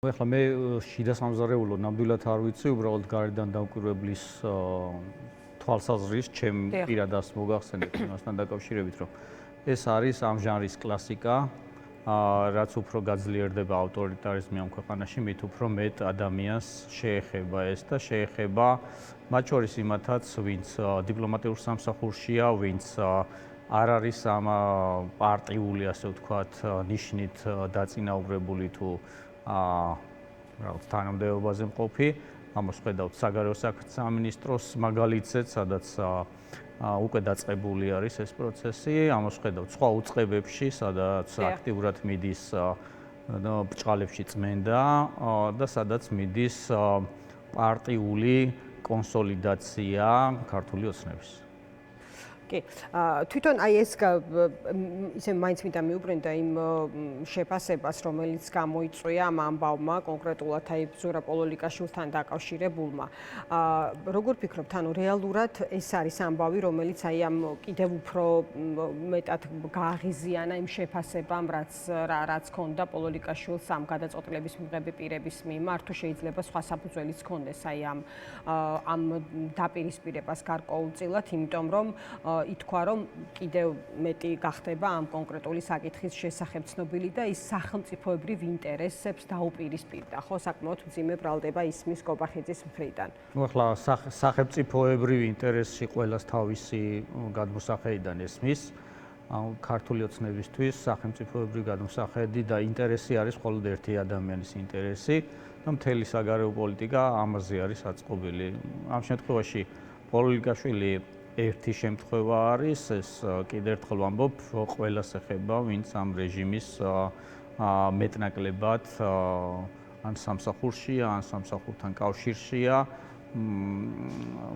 ეხლა მე შიდა სამზარეულო ნამდვილად არ ვიცი, უბრალოდ გარედან დამკვირვებლის თვალსაზრისით ჩემ პირადად მოგახსენეთ იმასთან დაკავშირებით, რომ ეს არის ამ ჟანრის კლასიკა, რაც უფრო გაძლიერდება ავტორიტარიზმი ამ ქვეყანაში, მით უფრო მეტ ადამიანს შეეხება ეს და შეეხება მათ შორის იმათაც, ვინც დიპლომატიურ სამსახურშია, ვინც არ არის ამ პარტიული, ასე ვთქვათ, ნიშნით დაწინაურებული თუ რაღაც თანამდებობაზე მყოფი, ამას ხედავთ საგარეო საქმეთა სამინისტროს მაგალითზე, სადაც უკვე დაწყებული არის ეს პროცესი, ამას ხედავთ სხვა უწყებებში, სადაც აქტიურად მიდის ბრჭყალებში წმენდა და სადაც მიდის პარტიული კონსოლიდაცია ქართული ოცნების. კი, თვითონ აი ეს ისე მაინც მინდა მიუბრუნდა იმ შეფასებას, რომელიც გამოიწვია ამ ამბავმა, კონკრეტულად აი ზურაბ პოლოლიკაშვილთან დაკავშირებულმა. როგორ ფიქრობთ, ანუ რეალურად ეს არის ამბავი, რომელიც აი ამ კიდევ უფრო მეტად გააღიზიანა იმ შეფასებამ, რაც ჰქონდა პოლოლიკაშვილს ამ გადაწყვეტილების მიღების პირების მიმართ, თუ შეიძლება სხვა საფუძველიც ჰქონდეს აი ამ დაპირისპირებას გარკვეულწილად, იმიტომ რომ ითქვა, რომ კიდევ მეტი გახდება ამ კონკრეტული საკითხის შესახებ ცნობილი და ის სახელმწიფოებრივ ინტერესებს დაუპირისპირდა, ხო, საკმაოდ მძიმე ბრალდება ისმის კობახიძის მხრიდან. ნუ ახლა სახელმწიფოებრივ ინტერესში ყველას თავისი გადმოსახედიდან ესმის. ქართული ოცნებისთვის სახელმწიფოებრივ გადმოსახედი და ინტერესი არის მხოლოდ ერთი ადამიანის ინტერესი და მთელი საგარეო პოლიტიკა ამაზე არის აწყობილი. ამ შემთხვევაში პოლოლიკაშვილი ერთი შემთხვევა არის, ეს კიდევ ერთხელ ვამბობ, ყველას ეხება, ვინც ამ რეჟიმის მეტნაკლებად ან სამსახურშია, ან სამსახურთან კავშირშია.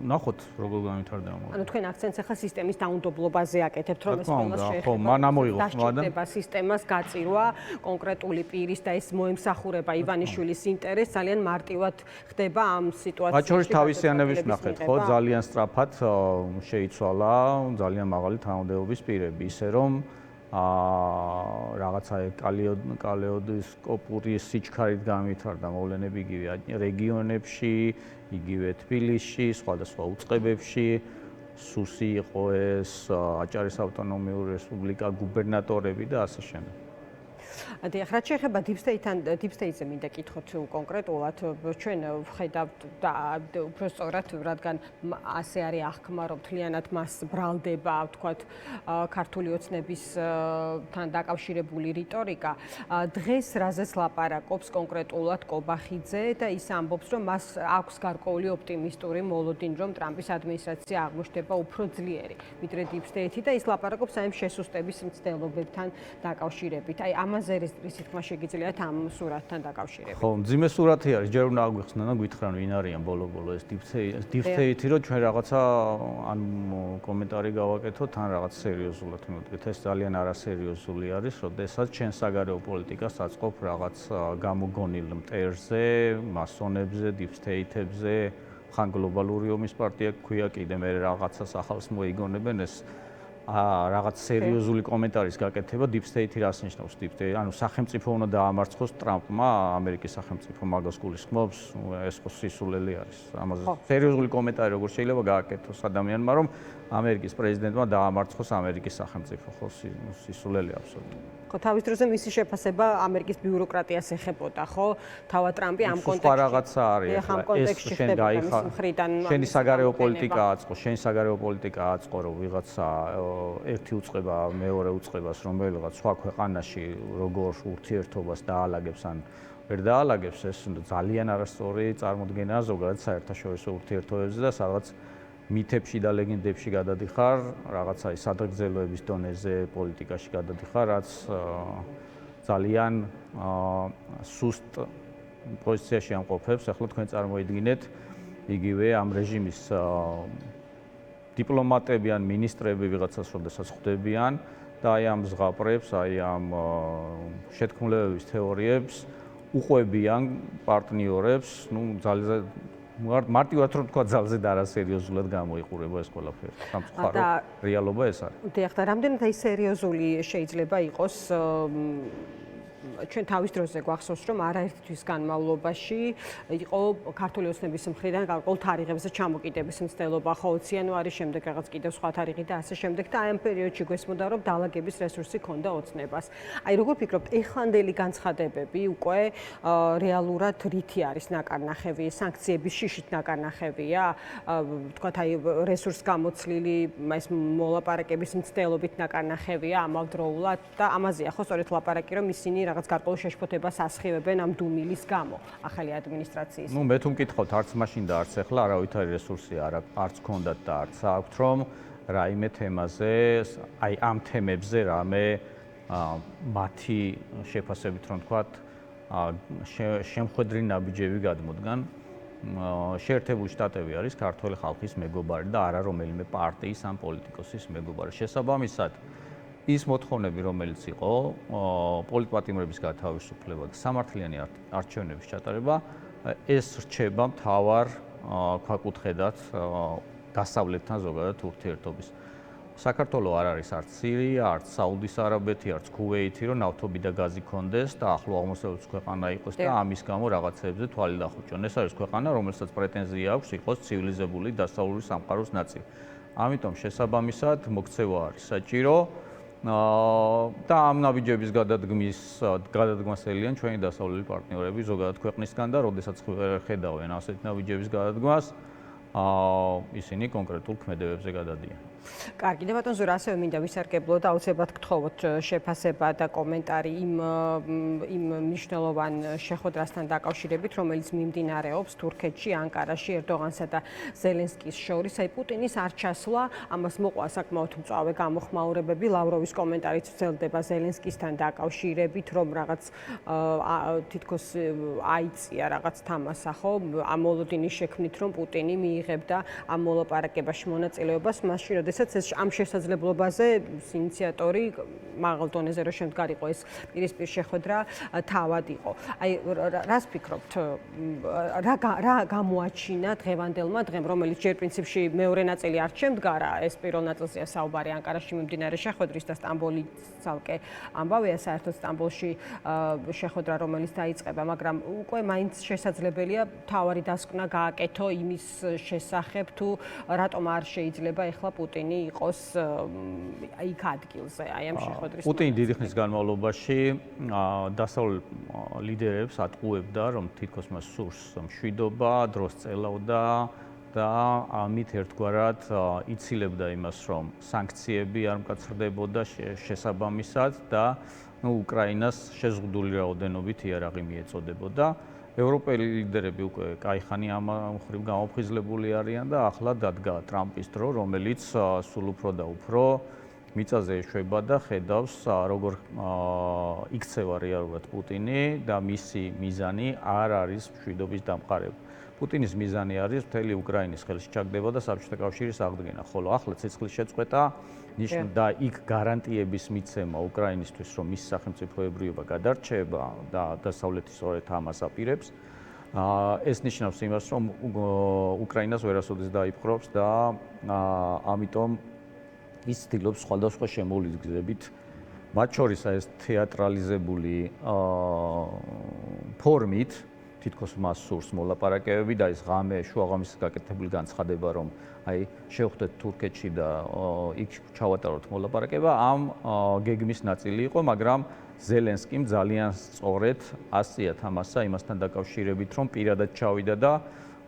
ნახოთ, როგორ განვითარდება. ანუ თქვენ აქცენტს ახლა სისტემის დაუნდობლობაზე აკეთებთ, რომ ეს ყველას შეეხება სისტემას გაწირვა კონკრეტული პირის და ეს მოემსახურება ივანიშვილის ინტერესს ძალიან მარტივად ხდება ამ სიტუაციაში. მათ შორის თავისიანების ნახეთ, ხო, ძალიან სწრაფად შეიცვალა ძალიან მაღალი თანამდებობის პირები, ისე რომ რაღაცა კალეიდოსკოპური სიჩქარით განვითარდა მოვლენები იგივე რეგიონებში, იგივე თბილისში, სხვადასხვა უწყებებში, სუსი იყო ეს, აჭარის ავტონომიური რესპუბლიკა, გუბერნატორები და ასე შემდეგ. დიახ, რაც შეეხება დიპსტეიტზე მინდა კითხოთ კონკრეტულად, ჩვენ ვხედავთ და უფრო სწორად, რადგან ასე არის აღქმა, რომ მთლიანად მას ბრალდება, ვთქვათ, ქართული ოცნებისთან დაკავშირებული რიტორიკა. დღეს რაზეც ლაპარაკობს კონკრეტულად კობახიძე და ის ამბობს, რომ მას აქვს გარკვეული ოპტიმისტური მოლოდინი, რომ ტრამპის ადმინისტრაცია აღმოჩნდება უფრო ძლიერი, ვიდრე დიპსტეიტი და ის ლაპარაკობს აი ამ შესუსტების მცდელობებთან დაკავშირებით. აი ამაზე რის თქმა შეგიძლიათ ამ სურათთან დაკავშირებით. ხო, მძიმე სურათი არის, ჯერ უნდა აგვიხსნა და გვითხრან ვინ არიან ბოლო-ბოლო ეს დიპსტეიტი, რომ ჩვენ რაღაცა ან კომენტარი გავაკეთოთ, ან რაღაც სერიოზულად მივუდგეთ. ეს ძალიან არასერიოზული არის, როდესაც ჩვენ საგარეო პოლიტიკას აწყობ რაღაც გამოგონილ მტერზე, მასონებზე, დიპსტეიტებზე, ხან გლობალური ომის პარტია გვქვია, კიდე მე რაღაცას ახალს მოიგონებენ ეს რაღაც სერიოზული კომენტარის გაკეთება დიპსტეიტი რას ნიშნავს დიპსტეიტი? ანუ სახელმწიფო უნდა დაამარცხოს ტრამპმა, ამერიკის სახელმწიფო მაგას გულისხმობს, ეს ხო სისულელი არის. ამაზე სერიოზული კომენტარი როგორ შეიძლება გააკეთოს ადამიანმა, რომ ამერიკის პრეზიდენტმა დაამარცხოს ამერიკის სახელმწიფო, ხო სისულელი აბსოლუტურად. ხო, თავის დროზე მისი შეფასება ამერიკის ბიუროკრატიას ეხებოდა, ხო? თავად ტრამპი ამ კონტექსტში. სხვა რაღაცა არის, ეს შენ გაიხარ. შენი საგარეო პოლიტიკა აწყო, შენი საგარეო პოლიტიკა აწყო, რომ ვიღაცა ერთი უწყება მეორე უწყებას რომელიღაც სხვა ქვეყანაში როგორ ურთიერთობას დაალაგებს ან ვერ დაალაგებს, ეს ძალიან არასწორი წარმოდგენაა ზოგადად საერთაშორისო ურთიერთობებზე და სადღაც მითებში და ლეგენდებში გადადიხარ, რაღაცა სადღეგრძელოების დონეზე პოლიტიკაში გადადიხარ, რაც ძალიან სუსტ პოზიციაში ამყოფებს. ახლა თქვენ წარმოიდგინეთ იგივე ამ რეჟიმის დიპლომატები ან მინისტრები ვიღაცას როდესაც ხვდებიან და აი ამ ზღაპრებს, აი ამ შეთქმულებების თეორიებს უყვებიან პარტნიორებს, ნუ ძალზე მარტივად რომ თქვა ძალზე და არასერიოზულად გამოიყურება ეს ყველაფერი. სამწუხარო რეალობა ეს არის. დიახ, და რამდენად აი სერიოზული შეიძლება იყოს ჩვენ თავის დროზე გვახსოვს, რომ არაერთი თვის განმავლობაში იყო ქართული ოცნების მხრიდან გარკვეულ თარიღებზე ჩამოკიდების მცდელობა, ხო 20 იანვარის შემდეგ რაღაც კიდევ სხვა თარიღი და ასე შემდეგ და აი ამ პერიოდში გვესმოდა, რომ დალაგების რესურსი ქონდა ოცნებას. აი როგორ ფიქრობთ, ეხლანდელი განცხადებები უკვე რეალურად რითი არის ნაკარნახევი, სანქციების შიშით ნაკარნახევია, თქვათ აი რესურს გამოცლილი ეს მოლაპარაკების მცდელობით ნაკარნახევია ამავდროულად და ამაზეა ხო სწორედ ლაპარაკი, რომ ისინი რაღაც გარკვეულ შეშფოთებას ასხივებენ ამ დუმილის გამო ახალი ადმინისტრაციის. ნუ მე თუ მკითხავთ არც მაშინ და არც ახლა არავითარი რესურსი არც ქონდათ და არც აქვთ რომ რაიმე თემაზე, აი ამ თემებზე რამე მათი შეფასებით რომ თქვათ შემხედრი ნაბიჯები გადმოდგან. შეერთებული შტატები არის ქართველი ხალხის მეგობარი და არა რომელიმე პარტიის ან პოლიტიკოსის მეგობარი. შესაბამისად, ის მოთხოვნები, რომელიც იყო პოლიტპატიმრების გათავისუფლება და სამართლიანი არჩევნების ჩატარება, ეს რჩება მთავარ ქვაკუთხედად დასავლეთთან ზოგადად ურთიერთობის. საქართველო არ არის არც სირია, არც საუდის არაბეთი, არც ქუვეითი, რომ ნავთობი და გაზი კონდეს და ახლო აღმოსავლეთის ქვეყანა იყოს და ამის გამო რაღაცებზე თვალი დახუჭონ. ეს არის ქვეყანა, რომელსაც პრეტენზია აქვს იყოს ცივილიზებული დასავლური სამყაროს ნაწილი. ამიტომ შესაბამისად მოქცევა არის საჭირო და ამ ნაბიჯების გადადგმას ელიან ჩვენი დასავლელი პარტნიორები ზოგადად ქვეყნისგან და როდესაც ხედავენ ასეთ ნაბიჯების გადადგმას, ისინი კონკრეტულ ქმედებებზე გადადიან. კარგი, და ბატონ ზურა, ასევე მინდა ვისარგებლო და აუცილებლად გთხოვოთ შეფასება და კომენტარი იმ მნიშვნელოვან შეხვედრასთან დაკავშირებით, რომელიც მიმდინარეობს თურქეთში, ანკარაში, ერდოღანსა და ზელენსკის შორის. აი პუტინის არ ჩასვლა, ამას მოყვა საკმაოდ მწვავე გამოხმაურებები. ლავროვის კომენტარიც ვრცელდება ზელენსკისთან დაკავშირებით, რომ რაღაც თითქოს აიწია რაღაც თამასა, ხო, ამ მოლოდინის შექმნით, რომ პუტინი მიიღებდა ამ მოლაპარაკებაში მონაწილეობას, მაშინ როდესაც ეს ამ შესაძლებლობაზე ინიციატორი მაღალ დონეზე რო შემდგარიყო ეს პირისპირ შეხვედრა თავად იყო. აი რას ფიქრობთ, რა გამოაჩინა დღევანდელმა დღემ, რომელიც ჯერ პრინციპში მეორე ნაწილი არ შემდგარა, ეს პირველ ნაწილზეა საუბარი ანკარაში მიმდინარე შეხვედრის და სტამბოლის ცალკე ამბავია საერთოდ სტამბოლში შეხვედრა, რომელიც დაიწყება, მაგრამ უკვე მაინც შესაძლებელია თავარი დასკვნა გააკეთო იმის შესახებ, თუ რატომ არ შეიძლება ეხლა პუტინი იყოს იქ ადგილზე, აი ამ შეხვედრის. პუტინი დიდი ხნის განმავლობაში დასავლელ ლიდერებს ატყუებდა, რომ თითქოს მას სურს მშვიდობა, დროს წელავდა და ამით ერთგვარად ცილებდა იმას, რომ სანქციები არ მკაცრდებოდა შესაბამისად და უკრაინას შეზღუდული რაოდენობით იარაღი მიეწოდებოდა. ევროპელი ლიდერები უკვე კაიხანი ამ მხრივ გამოფხიზლებული არიან და ახლა დადგა ტრამპის დრო, რომელიც სულ უფრო და უფრო მიწაზე ეშვება და ხედავს, როგორ იქცევა რეალურად პუტინი და მისი მიზანი არ არის მშვიდობის დამყარება. პუტინის მიზანი არის მთელი უკრაინის ხელში ჩაგდება და საბჭოთა კავშირის აღდგენა, ხოლო ახლა ცეცხლის შეწყვეტა და იქ გარანტიების მიცემა უკრაინისთვის, რომ მის სახელმწიფოებრიობა გადარჩება და დასავლეთი სწორედ ამას აპირებს. ეს ნიშნავს იმას, რომ უკრაინას ვერასოდეს დაიპყრობს და ამიტომ ის ცდილობს სხვადასხვა შემოვლის გზებით, მათ შორის ეს თეატრალიზებული ფორმით თითქოს მას სურს მოლაპარაკებები და ეს ღამე შუაღამის გაკეთებული განცხადება, რომ აი შევხვდეთ თურქეთში და იქ ჩავატაროთ მოლაპარაკება, ამ გეგმის ნაწილი იყო, მაგრამ ზელენსკიმ ძალიან სწორედ ასწია თამასა იმასთან დაკავშირებით, რომ პირადად ჩავიდა და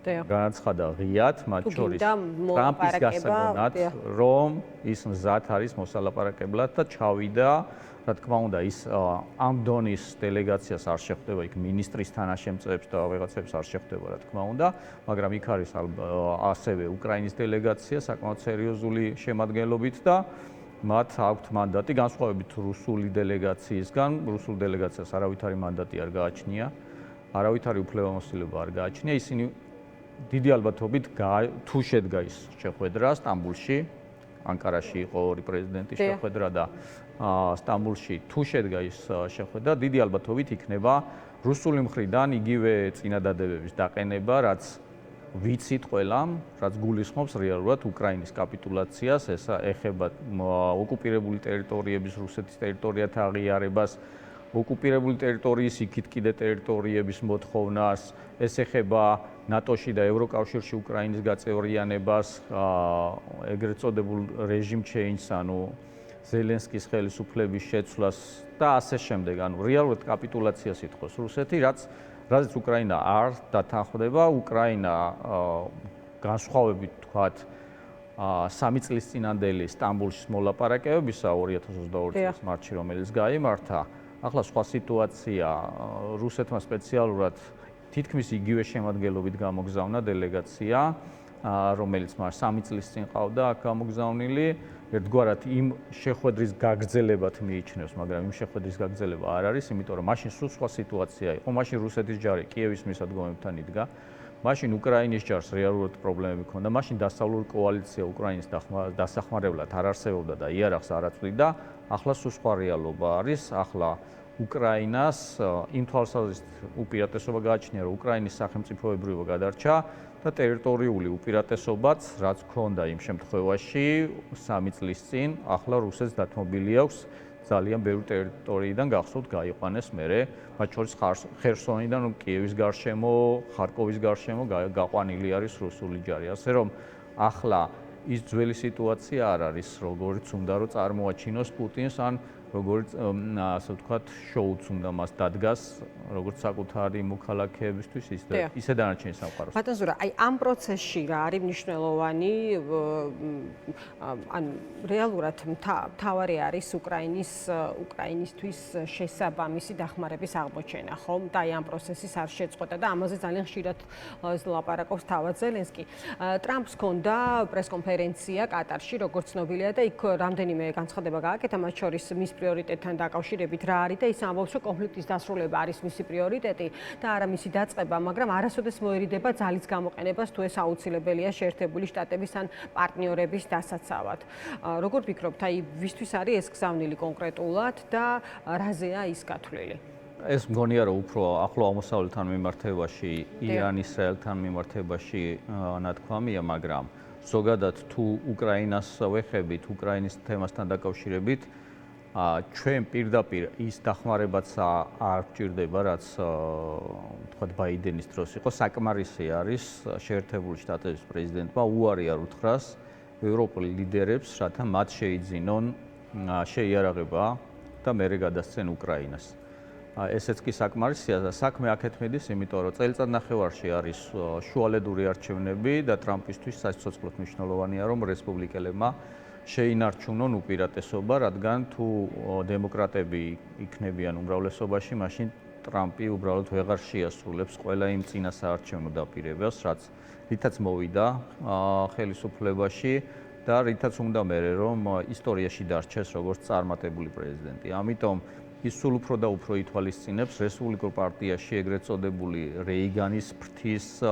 განაცხადა ღიად, მათ შორის ტრამპის გასაგონად, რომ ის მზად არის მოსალაპარაკებლად და ჩავიდა. რა თქმა უნდა, ის ამ დონის დელეგაციას არ შეხვდება, იქ მინისტრის თანაშემწეებს და ვიღაცებს არ შეხვდება, რა თქმა უნდა, მაგრამ იქ არის ასევე უკრაინის დელეგაცია საკმაოდ სერიოზული შემადგენლობით და მათ აქვთ მანდატი, განსხვავებით რუსული დელეგაციისგან. რუსულ დელეგაციას არავითარი მანდატი არ გააჩნია, არავითარი უფლებამოსილება არ გააჩნია. ისინი დიდი ალბათობით თუ შედგა ის შეხვედრა სტამბოლში, ანკარაში იყო ორი პრეზიდენტის შეხვედრა და სტამბოლში თუ შედგა ის შეხვედრა, დიდი ალბათობით იქნება რუსული მხრიდან იგივე წინადადებების დაყენება, რაც ვიცით ყველამ, რაც გულისხმობს რეალურად უკრაინის კაპიტულაციას, ეს ეხება ოკუპირებული ტერიტორიების რუსეთის ტერიტორიათა აღიარებას, ოკუპირებული ტერიტორიის იქით კიდე ტერიტორიების მოთხოვნას, ეს ეხება ნატოში და ევროკავშირში უკრაინის გაწევრიანებას, ეგრეთ წოდებულ რეჟიმ ჩეინჯს, ანუ ზელენსკის ხელისუფლების შეცვლას და ასე შემდეგ. ანუ რეალურად კაპიტულაციას ითხოვს რუსეთი, რაზეც უკრაინა არ დათანხმდება. უკრაინა განსხვავებით თქვათ 3 წლის წინანდელი სტამბოლში მოლაპარაკებებისა 2022 წლის მარტში, რომელიც გაიმართა, ახლა სხვა სიტუაცია. რუსეთმა სპეციალურად თითქმის იგივე შემადგენლობით გამოგზავნა დელეგაცია, რომელიც მას 3 წლის წინ ყავდა აქ გამოგზავნილი. ერთგვარად იმ შეხვედრის გაგრძელებად მიიჩნევს, მაგრამ იმ შეხვედრის გაგრძელება არ არის, იმიტომ რომ მაშინ სულ სხვა სიტუაცია იყო. მაშინ რუსეთის ჯარი კიევის მისადგომებთან იდგა. მაშინ უკრაინის ჯარს რეალურად პრობლემები ჰქონდა. მაშინ დასავლური კოალიცია უკრაინის დასახმარებლად არ არსებობდა და იარაღს არ აწვდიდა. ახლა სულ სხვა რეალობა არის. ახლა უკრაინას იმ თვალსაზრისით უპირატესობა გააჩნია, რომ უკრაინის სახელმწიფოებრიობა გადარჩა და ტერიტორიული უპირატესობაც, რაც ჰქონდა იმ შემთხვევაში 3 წლის წინ, ახლა რუსეთს დათმობილი აქვს ძალიან ბევრი ტერიტორიიდან გახსოვთ გაიყვანეს მერე, მათ შორის ხერსონიდან, კიევის გარშემო, ხარკოვის გარშემო გაყვანილი არის რუსული ჯარი. ასე რომ ახლა ის ძველი სიტუაცია არ არის, როგორც უნდა რომ წარმოაჩინოს პუტინს, ან როგორც ასე ვთქვათ, შოუც უნდა მას დადგას, როგორც საკუთარი მოქალაქეებისთვის, ისე დანარჩენი სამყაროს. ბატონ ზურა, აი ამ პროცესში რა არის მნიშვნელოვანი, ანუ რეალურად მთავარი არის უკრაინისთვის შესაბამისი დახმარების აღმოჩენა, ხომ? და აი ამ პროცესის არ შეწყვეტა და ამაზე ძალიან ხშირად ლაპარაკობს თავად ზელენსკი. ტრამპს ჰქონდა პრესკონფერენცია კატარში, როგორც ცნობილია და იქ რამდენიმე განცხადება გააკეთა, მათ შორის მის პრიორიტეტთან დაკავშირებით რა არის და ის ამბობს, რომ კონფლიქტის დასრულება არის მისი პრიორიტეტი და არა მისი დაწყება, მაგრამ არასოდეს მოერიდება ძალის გამოყენებას, თუ ეს აუცილებელია შეერთებული შტატების ან პარტნიორების დასაცავად. როგორ ფიქრობთ, აი ვისთვის არის ეს გზავნილი კონკრეტულად და რაზეა ის გათვლილი? ეს მგონია, რომ უფრო ახლო აღმოსავლეთთან მიმართებაში, ირან-ისრაელთან მიმართებაში ნათქვამია, მაგრამ ზოგადად თუ უკრაინას ვეხებით, უკრაინის თემასთან დაკავშირებით, ჩვენ პირდაპირ ის დახმარებაც არ გვჭირდება, რაც თქვათ ბაიდენის დროს იყო. საკმარისი არის შეერთებული შტატების პრეზიდენტმა უარი არ უთხრას ევროპულ ლიდერებს, რათა მათ შეიძინონ შეიარაღება და მერე გადასცენ უკრაინას. ესეც კი საკმარისია და საქმე აქეთ მიდის, იმიტომ რომ წელიწადნახევარში არის შუალედური არჩევნები და ტრამპისთვის საცოცხლოდ მნიშვნელოვანია, რომ რესპუბლიკელებმა შეინარჩუნონ უპირატესობა, რადგან თუ დემოკრატები იქნებიან უმრავლესობაში, მაშინ ტრამპი უბრალოდ ვეღარ შეასრულებს ყველა იმ წინასაარჩევნო დაპირებებს, რითაც მოვიდა ხელისუფლებაში და რითაც უნდა მერე რომ ისტორიაში დარჩეს როგორც წარმატებული პრეზიდენტი. ამიტომ ის სულ უფრო და უფრო ითვალისწინებს რესპუბლიკურ პარტიაში ეგრეთ წოდებული რეიგანის ფრთის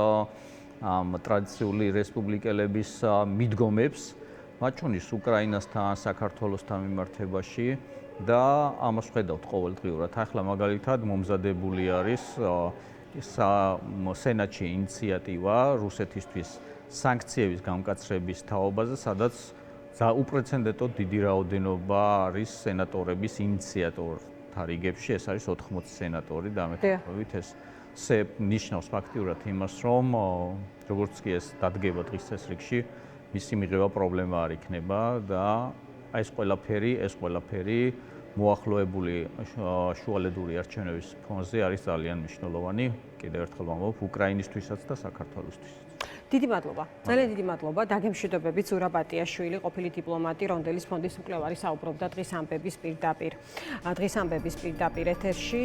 ტრადიციული რესპუბლიკელების მიდგომებს, მათ შორის უკრაინასთან, საქართველოსთან მიმართებაში და ამას ხედავთ ყოველდღიურად. ახლა მაგალითად მომზადებული არის სენატში ინიციატივა რუსეთისთვის სანქციების გამკაცრების თაობაზე, სადაც უპრეცედენტოდ დიდი რაოდენობა არის სენატორების ინიციატორთა რიგებში, ეს არის 80 სენატორი და ამეთქვით ეს ნიშნავს ფაქტიურად იმას, რომ როგორც კი ეს დადგება დღის წესრიგში, მისი მიღება პრობლემა არ იქნება და ეს ყველაფერი მოახლოებული შუალედური არჩევნების ფონზე არის ძალიან მნიშვნელოვანი. კიდევ ერთხელ ვამბობ, უკრაინისთვისაც და საქართველოსთვის. დიდი მადლობა. ძალიან დიდი მადლობა. დაგემშვიდობებით ზურაბ ატიაშვილი, ყოფილი დიპლომატი, რონდელის ფონდის მკვლევარი საუბრობდა დღის ამბების პირდაპირ ეთერში.